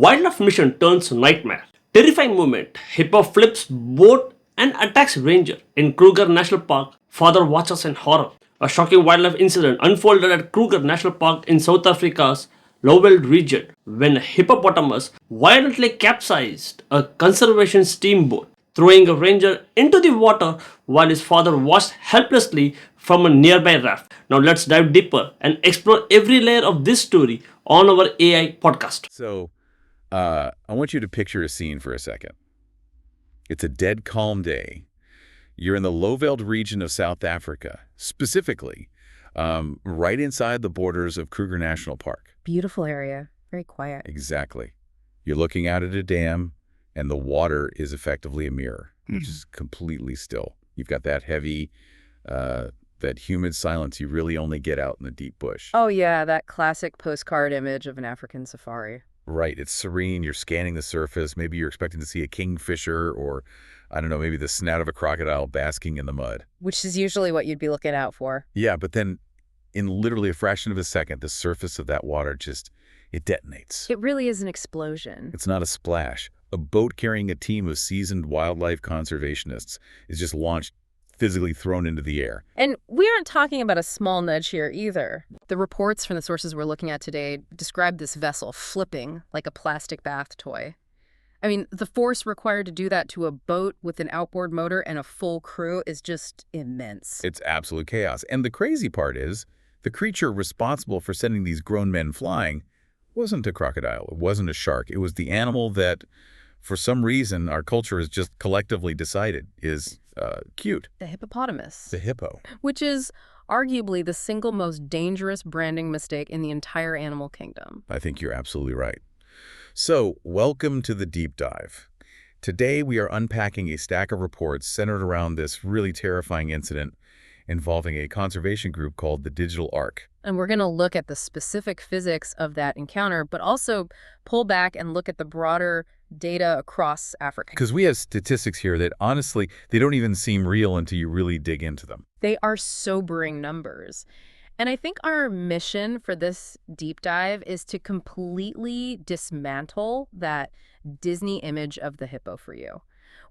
wildlife mission turns nightmare. Terrifying moment. Hippo flips boat and attacks ranger. In Kruger National Park, father watches in horror. A shocking wildlife incident unfolded at Kruger National Park in South Africa's Lowveld region when a hippopotamus violently capsized a conservation steamboat, throwing a ranger into the water while his father watched helplessly from a nearby raft. Now let's dive deeper and explore every layer of this story on our AI podcast. So, I want you to picture a scene for a second. It's a dead calm day. You're in the Lowveld region of South Africa, specifically right inside the borders of Kruger National Park. Beautiful area, very quiet. Exactly. You're looking out at a dam, and the water is effectively a mirror, which is completely still. You've got that heavy, that humid silence you really only get out in the deep bush. Oh yeah, that classic postcard image of an African safari. Right. It's serene. You're scanning the surface. Maybe you're expecting to see a kingfisher or, I don't know, maybe the snout of a crocodile basking in the mud. Which is usually what you'd be looking out for. Yeah, but then in literally a fraction of a second, the surface of that water it detonates. It really is an explosion. It's not a splash. A boat carrying a team of seasoned wildlife conservationists is just launched, physically thrown into the air. And we aren't talking about a small nudge here either. The reports from the sources we're looking at today describe this vessel flipping like a plastic bath toy. I mean, the force required to do that to a boat with an outboard motor and a full crew is just immense. It's absolute chaos. And the crazy part is, the creature responsible for sending these grown men flying wasn't a crocodile. It wasn't a shark. It was the animal that, for some reason, our culture has just collectively decided is cute. The hippopotamus. The hippo. Which is arguably the single most dangerous branding mistake in the entire animal kingdom. I think you're absolutely right. So, welcome to the deep dive. Today, we are unpacking a stack of reports centered around this really terrifying incident involving a conservation group called the Digital Ark. And we're going to look at the specific physics of that encounter, but also pull back and look at the broader data across Africa. Because we have statistics here that, honestly, they don't even seem real until you really dig into them. They are sobering numbers. And I think our mission for this deep dive is to completely dismantle that Disney image of the hippo for you.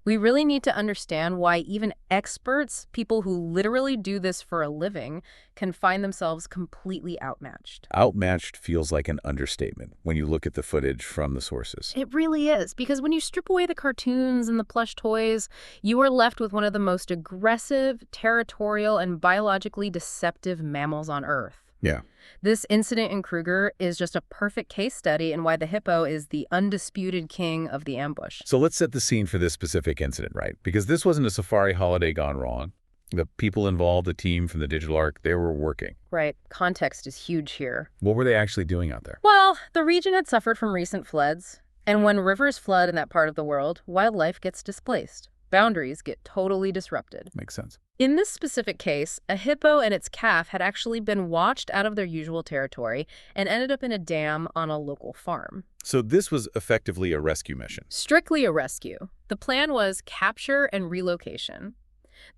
We really need to understand why even experts, people who literally do this for a living, can find themselves completely outmatched. Outmatched feels like an understatement when you look at the footage from the sources. It really is, because when you strip away the cartoons and the plush toys, you are left with one of the most aggressive, territorial, and biologically deceptive mammals on Earth. Yeah. This incident in Kruger is just a perfect case study in why the hippo is the undisputed king of the ambush. So let's set the scene for this specific incident, right? Because this wasn't a safari holiday gone wrong. The people involved, the team from the Digital Ark, they were working. Right. Context is huge here. What were they actually doing out there? Well, the region had suffered from recent floods. And when rivers flood in that part of the world, wildlife gets displaced. Boundaries get totally disrupted. Makes sense. In this specific case, a hippo and its calf had actually been watched out of their usual territory and ended up in a dam on a local farm. So this was effectively a rescue mission. Strictly a rescue. The plan was capture and relocation.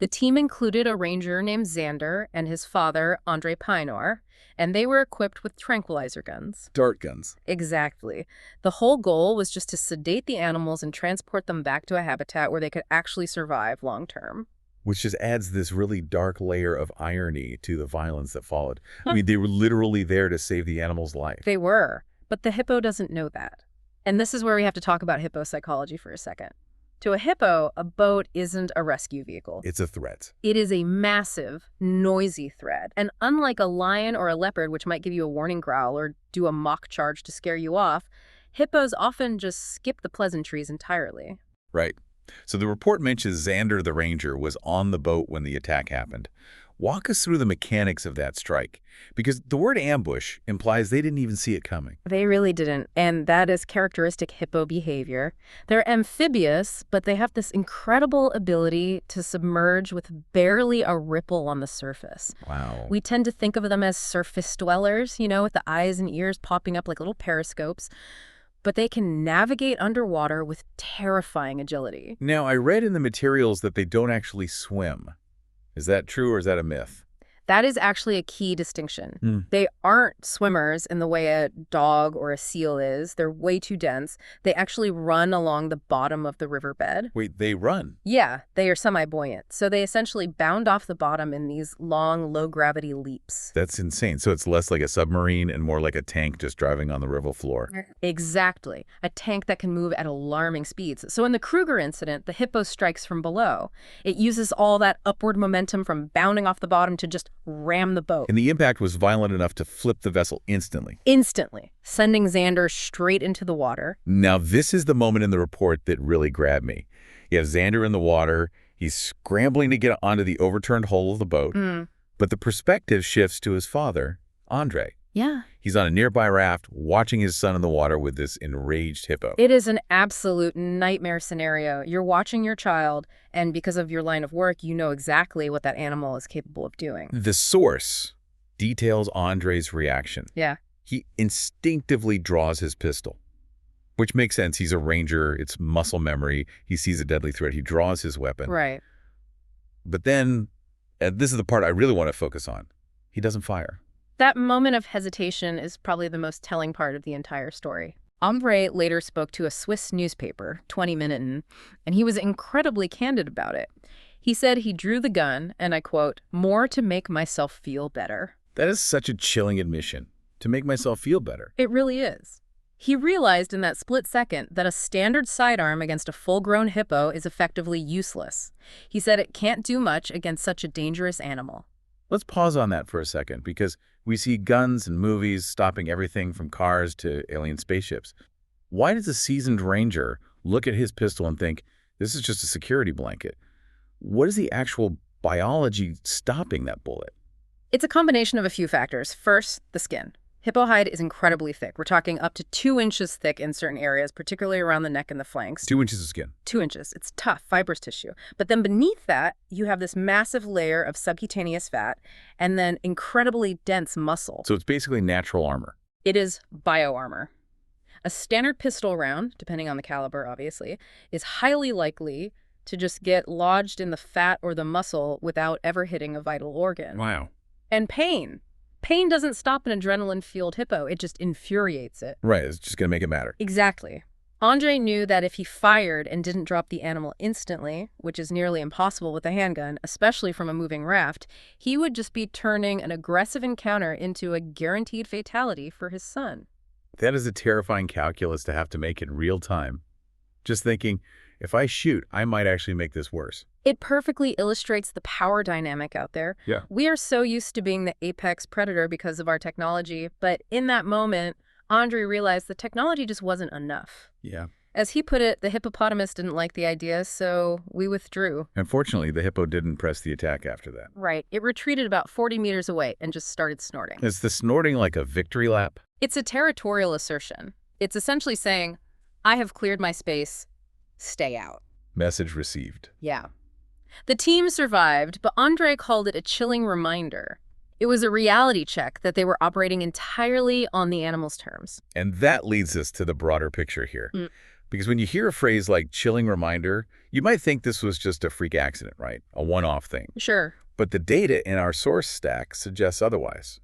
The team included a ranger named Xander and his father, Andre Pynor, and they were equipped with tranquilizer guns. Dart guns. Exactly. The whole goal was just to sedate the animals and transport them back to a habitat where they could actually survive long term. Which just adds this really dark layer of irony to the violence that followed. I mean, they were literally there to save the animal's life. They were, but the hippo doesn't know that. And this is where we have to talk about hippo psychology for a second. To a hippo, a boat isn't a rescue vehicle. It's a threat. It is a massive, noisy threat. And unlike a lion or a leopard, which might give you a warning growl or do a mock charge to scare you off, hippos often just skip the pleasantries entirely. Right. So the report mentions Xander the ranger was on the boat when the attack happened. Walk us through the mechanics of that strike, because the word ambush implies they didn't even see it coming. They really didn't, and that is characteristic hippo behavior. They're amphibious, but they have this incredible ability to submerge with barely a ripple on the surface. Wow. We tend to think of them as surface dwellers, with the eyes and ears popping up like little periscopes. But they can navigate underwater with terrifying agility. Now, I read in the materials that they don't actually swim. Is that true or is that a myth? That is actually a key distinction. They aren't swimmers in the way a dog or a seal is. They're way too dense. They actually run along the bottom of the riverbed. Wait, they run? Yeah, they are semi-buoyant. So they essentially bound off the bottom in these long, low-gravity leaps. That's insane. So it's less like a submarine and more like a tank just driving on the river floor. Exactly. A tank that can move at alarming speeds. So in the Kruger incident, the Hippo strikes from below. It uses all that upward momentum from bounding off the bottom to just ram the boat. And the impact was violent enough to flip the vessel instantly. Instantly, sending Xander straight into the water. Now, this is the moment in the report that really grabbed me. You have Xander in the water. He's scrambling to get onto the overturned hull of the boat. But the perspective shifts to his father, Andre. Yeah. He's on a nearby raft, watching his son in the water with this enraged hippo. It is an absolute nightmare scenario. You're watching your child, and because of your line of work, you know exactly what that animal is capable of doing. The source details Andre's reaction. Yeah. He instinctively draws his pistol, which makes sense. He's a ranger. It's muscle memory. He sees a deadly threat. He draws his weapon. Right. But then, and this is the part I really want to focus on, he doesn't fire. That moment of hesitation is probably the most telling part of the entire story. Andre later spoke to a Swiss newspaper, 20 Minuten, and he was incredibly candid about it. He said he drew the gun, and I quote, "more to make myself feel better." That is such a chilling admission, to make myself feel better. It really is. He realized in that split second that a standard sidearm against a full-grown hippo is effectively useless. He said it can't do much against such a dangerous animal. Let's pause on that for a second, because we see guns and movies stopping everything from cars to alien spaceships. Why does a seasoned ranger look at his pistol and think, this is just a security blanket? What is the actual biology stopping that bullet? It's a combination of a few factors. First, the skin. Hippo hide is incredibly thick. We're talking up to 2 inches thick in certain areas, particularly around the neck and the flanks. 2 inches of skin. 2 inches. It's tough, fibrous tissue. But then beneath that, you have this massive layer of subcutaneous fat and then incredibly dense muscle. So it's basically natural armor. It is bioarmor. A standard pistol round, depending on the caliber, obviously, is highly likely to just get lodged in the fat or the muscle without ever hitting a vital organ. Wow. And pain. Pain doesn't stop an adrenaline-fueled hippo. It just infuriates it. Right, it's just going to make it matter. Exactly. Andre knew that if he fired and didn't drop the animal instantly, which is nearly impossible with a handgun, especially from a moving raft, he would just be turning an aggressive encounter into a guaranteed fatality for his son. That is a terrifying calculus to have to make in real time. Just thinking, if I shoot, I might actually make this worse. It perfectly illustrates the power dynamic out there. Yeah. We are so used to being the apex predator because of our technology, but in that moment, Andre realized the technology just wasn't enough. Yeah. As he put it, the hippopotamus didn't like the idea, so we withdrew. Unfortunately, the hippo didn't press the attack after that. Right. It retreated about 40 meters away and just started snorting. Is the snorting like a victory lap? It's a territorial assertion. It's essentially saying, I have cleared my space, stay out. Message received. Yeah. The team survived, but Andre called it a chilling reminder. It was a reality check that they were operating entirely on the animal's terms. And that leads us to the broader picture here. Because when you hear a phrase like chilling reminder, you might think this was just a freak accident, right? A one-off thing. Sure. But the data in our source stack suggests otherwise.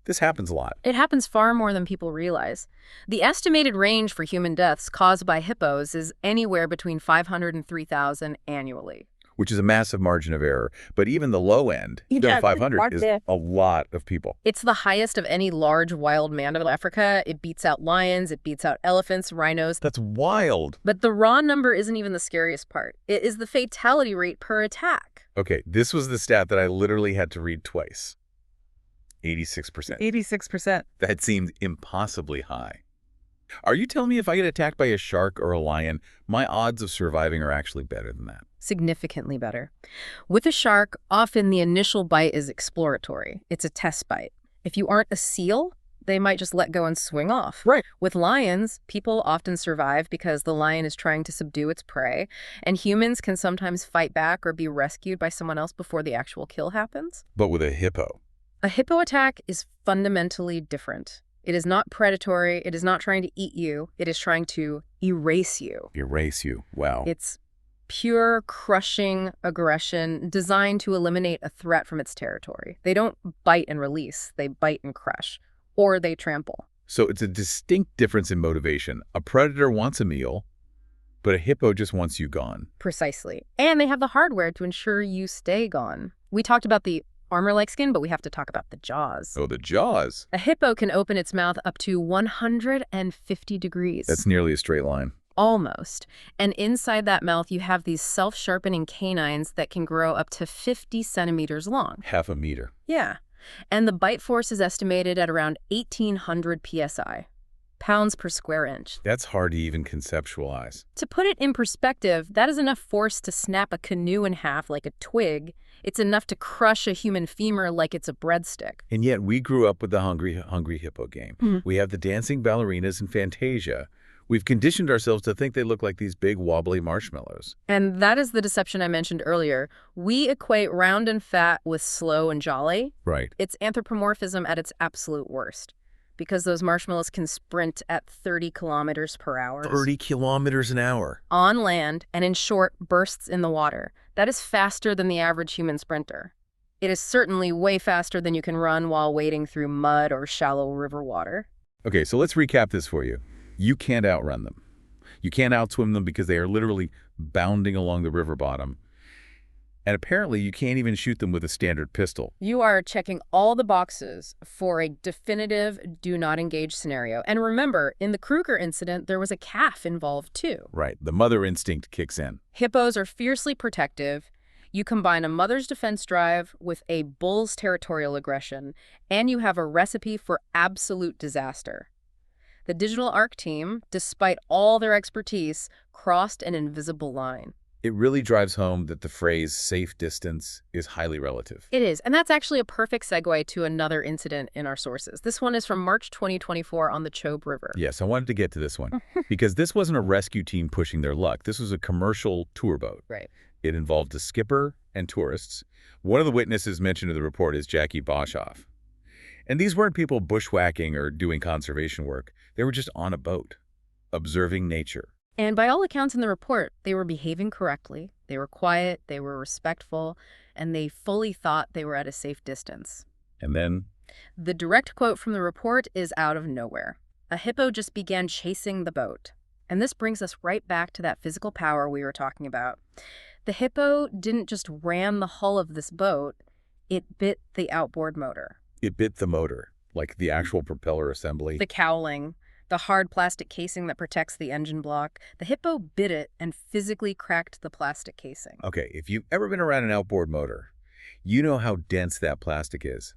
This happens a lot. It happens far more than people realize. The estimated range for human deaths caused by hippos is anywhere between 500 and 3,000 annually. Which is a massive margin of error. But even the low end, 500, is a lot of people. It's the highest of any large wild mammal in Africa. It beats out lions, it beats out elephants, rhinos. That's wild. But the raw number isn't even the scariest part. It is the fatality rate per attack. Okay, this was the stat that I literally had to read twice. 86%. 86%. That seemed impossibly high. Are you telling me if I get attacked by a shark or a lion, my odds of surviving are actually better than that? Significantly better. With a shark, often the initial bite is exploratory. It's a test bite. If you aren't a seal, they might just let go and swing off. Right. With lions, people often survive because the lion is trying to subdue its prey, and humans can sometimes fight back or be rescued by someone else before the actual kill happens. But with a hippo. A hippo attack is fundamentally different. It is not predatory. It is not trying to eat you. It is trying to erase you. Erase you. Wow. It's Pure, crushing aggression designed to eliminate a threat from its territory. They don't bite and release. They bite and crush. Or they trample. So it's a distinct difference in motivation. A predator wants a meal, but a hippo just wants you gone. Precisely. And they have the hardware to ensure you stay gone. We talked about the armor-like skin, but we have to talk about the jaws. Oh, the jaws. A hippo can open its mouth up to 150 degrees. That's nearly a straight line. Almost. And inside that mouth, you have these self-sharpening canines that can grow up to 50 centimeters long. Half a meter. Yeah. And the bite force is estimated at around 1,800 psi, pounds per square inch. That's hard to even conceptualize. To put it in perspective, that is enough force to snap a canoe in half like a twig. It's enough to crush a human femur like it's a breadstick. And yet we grew up with the hungry hippo game. We have the dancing ballerinas in Fantasia. We've conditioned ourselves to think they look like these big wobbly marshmallows. And that is the deception I mentioned earlier. We equate round and fat with slow and jolly. Right. It's anthropomorphism at its absolute worst, because those marshmallows can sprint at 30 kilometers per hour. 30 kilometers an hour. On land and in short bursts in the water. That is faster than the average human sprinter. It is certainly way faster than you can run while wading through mud or shallow river water. Okay, so let's recap this for you. You can't outrun them. You can't outswim them because they are literally bounding along the river bottom. And apparently you can't even shoot them with a standard pistol. You are checking all the boxes for a definitive do not engage scenario. And remember, in the Kruger incident, there was a calf involved too. Right, the mother instinct kicks in. Hippos are fiercely protective. You combine a mother's defense drive with a bull's territorial aggression, and you have a recipe for absolute disaster. The Digital Arc team, despite all their expertise, crossed an invisible line. It really drives home that the phrase safe distance is highly relative. It is, and that's actually a perfect segue to another incident in our sources. This one is from March 2024 on the Chobe River. Yes, I wanted to get to this one because this wasn't a rescue team pushing their luck. This was a commercial tour boat. Right. It involved a skipper and tourists. One of the witnesses mentioned in the report is Jackie Boshoff. And these weren't people bushwhacking or doing conservation work. They were just on a boat, observing nature. And by all accounts in the report, they were behaving correctly, they were quiet, they were respectful, and they fully thought they were at a safe distance. And then? The direct quote from the report is out of nowhere. A hippo just began chasing the boat. And this brings us right back to that physical power we were talking about. The hippo didn't just ram the hull of this boat, it bit the outboard motor. It bit the motor, like the actual propeller assembly. The cowling, the hard plastic casing that protects the engine block. The hippo bit it and physically cracked the plastic casing. Okay, if you've ever been around an outboard motor, you know how dense that plastic is.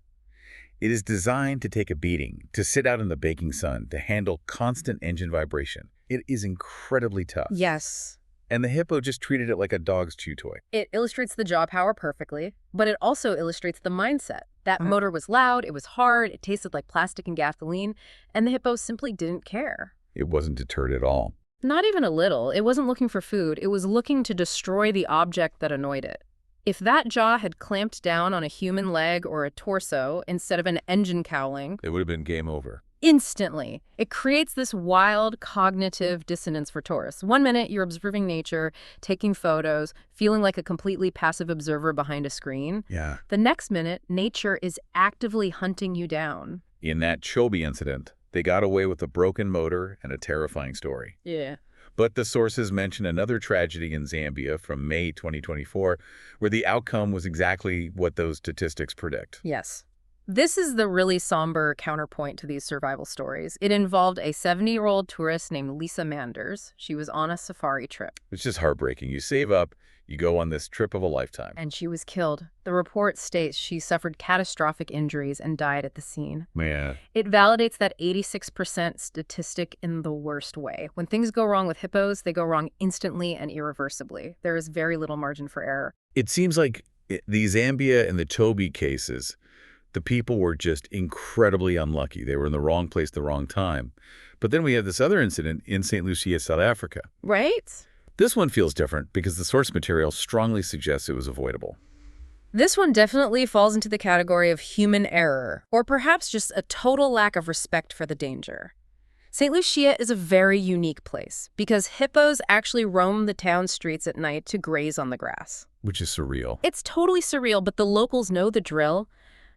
It is designed to take a beating, to sit out in the baking sun, to handle constant engine vibration. It is incredibly tough. Yes. And the hippo just treated it like a dog's chew toy. It illustrates the jaw power perfectly, but it also illustrates the mindset. That motor was loud, it was hard, it tasted like plastic and gasoline, and the hippo simply didn't care. It wasn't deterred at all. Not even a little. It wasn't looking for food. It was looking to destroy the object that annoyed it. If that jaw had clamped down on a human leg or a torso instead of an engine cowling, It would have been game over. instantly, it creates this wild cognitive dissonance for tourists. 1 minute, you're observing nature, taking photos, feeling like a completely passive observer behind a screen. Yeah. The next minute, nature is actively hunting you down. In that Chobe incident, they got away with a broken motor and a terrifying story. Yeah. But the sources mention another tragedy in Zambia from May 2024, where the outcome was exactly what those statistics predict. Yes. This is the really somber counterpoint to these survival stories. It involved a 70-year-old tourist named Lisa Manders. She was on a safari trip. It's just heartbreaking. You save up, you go on this trip of a lifetime. And she was killed. The report states she suffered catastrophic injuries and died at the scene. Yeah. It validates that 86% statistic in the worst way. When things go wrong with hippos, they go wrong instantly and irreversibly. There is very little margin for error. It seems like the Zambia and the Chobe cases, the people were just incredibly unlucky. They were in the wrong place at the wrong time. But then we have this other incident in St. Lucia, South Africa. Right? This one feels different because the source material strongly suggests it was avoidable. This one definitely falls into the category of human error, or perhaps just a total lack of respect for the danger. St. Lucia is a very unique place because hippos actually roam the town streets at night to graze on the grass. Which is surreal. It's totally surreal, but the locals know the drill.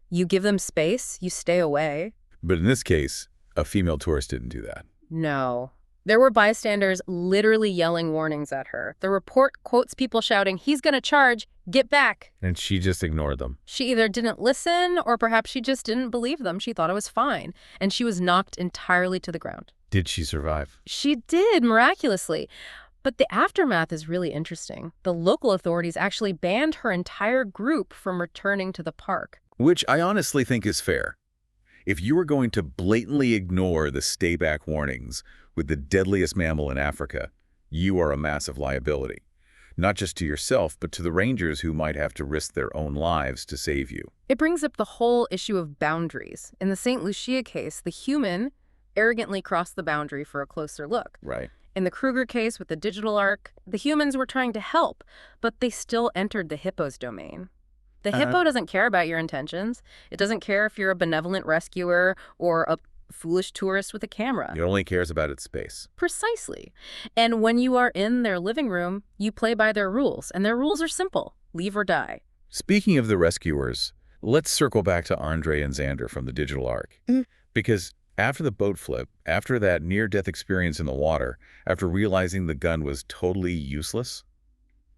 You give them space, you stay away. But in this case, a female tourist didn't do that. No. There were bystanders literally yelling warnings at her. The report quotes people shouting, "He's gonna charge, get back." And she just ignored them. She either didn't listen or perhaps she just didn't believe them. She thought it was fine. And she was knocked entirely to the ground. Did she survive? She did, miraculously. But the aftermath is really interesting. The local authorities actually banned her entire group from returning to the park. Which I honestly think is fair. If you were going to blatantly ignore the stay back warnings with the deadliest mammal in Africa, you are a massive liability. Not just to yourself, but to the rangers who might have to risk their own lives to save you. It brings up the whole issue of boundaries. In the St. Lucia case, the human arrogantly crossed the boundary for a closer look. Right. In the Kruger case with the digital arc, the humans were trying to help, but they still entered the hippo's domain. The hippo doesn't care about your intentions. It doesn't care if you're a benevolent rescuer or a foolish tourist with a camera. It only cares about its space. Precisely. And when you are in their living room, you play by their rules, and their rules are simple. Leave or die. Speaking of the rescuers, let's circle back to Andre and Xander from the digital arc. Because after the boat flip, after that near-death experience in the water, after realizing the gun was totally useless,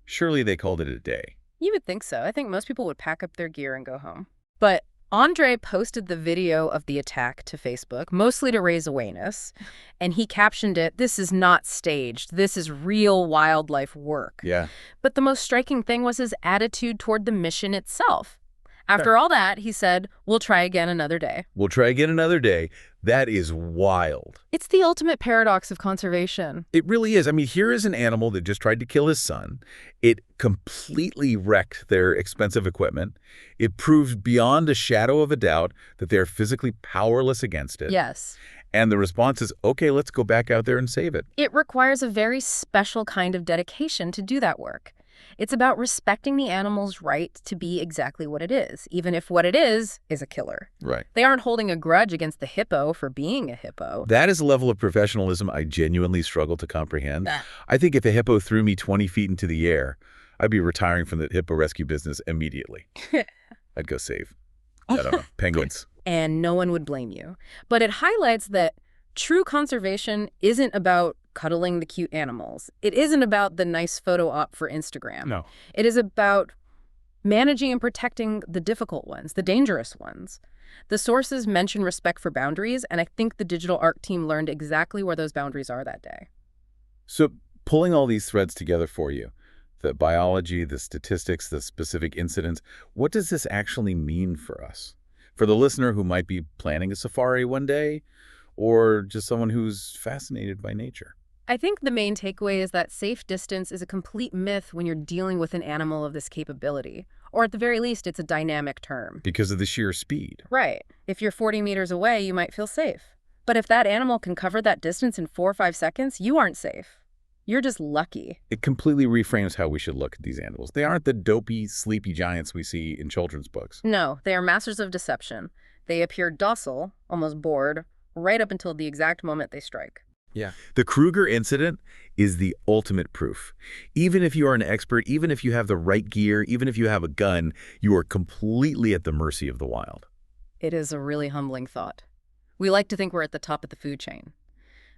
surely they called it a day. You would think so. I think most people would pack up their gear and go home. But Andre posted the video of the attack to Facebook, mostly to raise awareness, and he captioned it, "This is not staged. This is real wildlife work." Yeah. But the most striking thing was his attitude toward the mission itself. After all that, he said, "We'll try again another day." We'll try again another day. That is wild. It's the ultimate paradox of conservation. It really is. I mean, here is an animal that just tried to kill his son. It completely wrecked their expensive equipment. It proved beyond a shadow of a doubt that they're physically powerless against it. Yes. And the response is, okay, let's go back out there and save it. It requires a very special kind of dedication to do that work. It's about respecting the animal's right to be exactly what it is, even if what it is a killer. Right. They aren't holding a grudge against the hippo for being a hippo. That is a level of professionalism I genuinely struggle to comprehend. I think if a hippo threw me 20 feet into the air, I'd be retiring from the hippo rescue business immediately. I'd go save, I don't know, penguins. And no one would blame you. But it highlights that true conservation isn't about cuddling the cute animals. It isn't about the nice photo op for Instagram. No. It is about managing and protecting the difficult ones, the dangerous ones. The sources mention respect for boundaries, and I think the digital arc team learned exactly where those boundaries are that day. So pulling all these threads together for you, the biology, the statistics, the specific incidents, what does this actually mean for us? For the listener who might be planning a safari one day, or just someone who's fascinated by nature? I think the main takeaway is that safe distance is a complete myth when you're dealing with an animal of this capability. Or at the very least, it's a dynamic term. Because of the sheer speed. Right. If you're 40 meters away, you might feel safe. But if that animal can cover that distance in 4 or 5 seconds, you aren't safe. You're just lucky. It completely reframes how we should look at these animals. They aren't the dopey, sleepy giants we see in children's books. No, they are masters of deception. They appear docile, almost bored, right up until the exact moment they strike. Yeah. The Kruger incident is the ultimate proof. Even if you are an expert, even if you have the right gear, even if you have a gun, you are completely at the mercy of the wild. It is a really humbling thought. We like to think we're at the top of the food chain.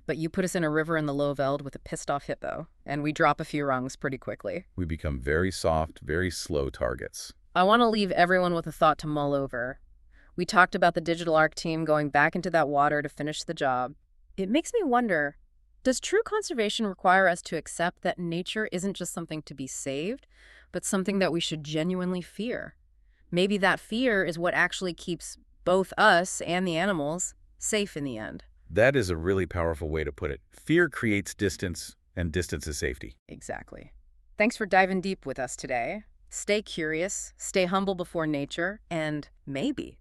But you put us in a river in the low veld with a pissed-off hippo, and we drop a few rungs pretty quickly. We become very soft, very slow targets. I want to leave everyone with a thought to mull over. We talked about the digital arc team going back into that water to finish the job. It makes me wonder, does true conservation require us to accept that nature isn't just something to be saved, but something that we should genuinely fear? Maybe that fear is what actually keeps both us and the animals safe in the end. That is a really powerful way to put it. Fear creates distance, and distance is safety. Exactly. Thanks for diving deep with us today. Stay curious, stay humble before nature, and maybe,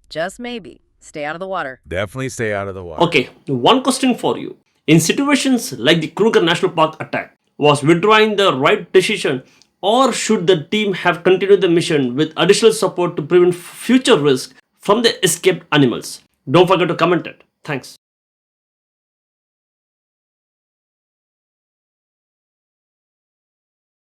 just maybe, stay out of the water. Definitely stay out of the water. Okay, one question for you. In situations like the Kruger National Park attack, was withdrawing the right decision, or should the team have continued the mission with additional support to prevent future risk from the escaped animals? Don't forget to comment it. Thanks.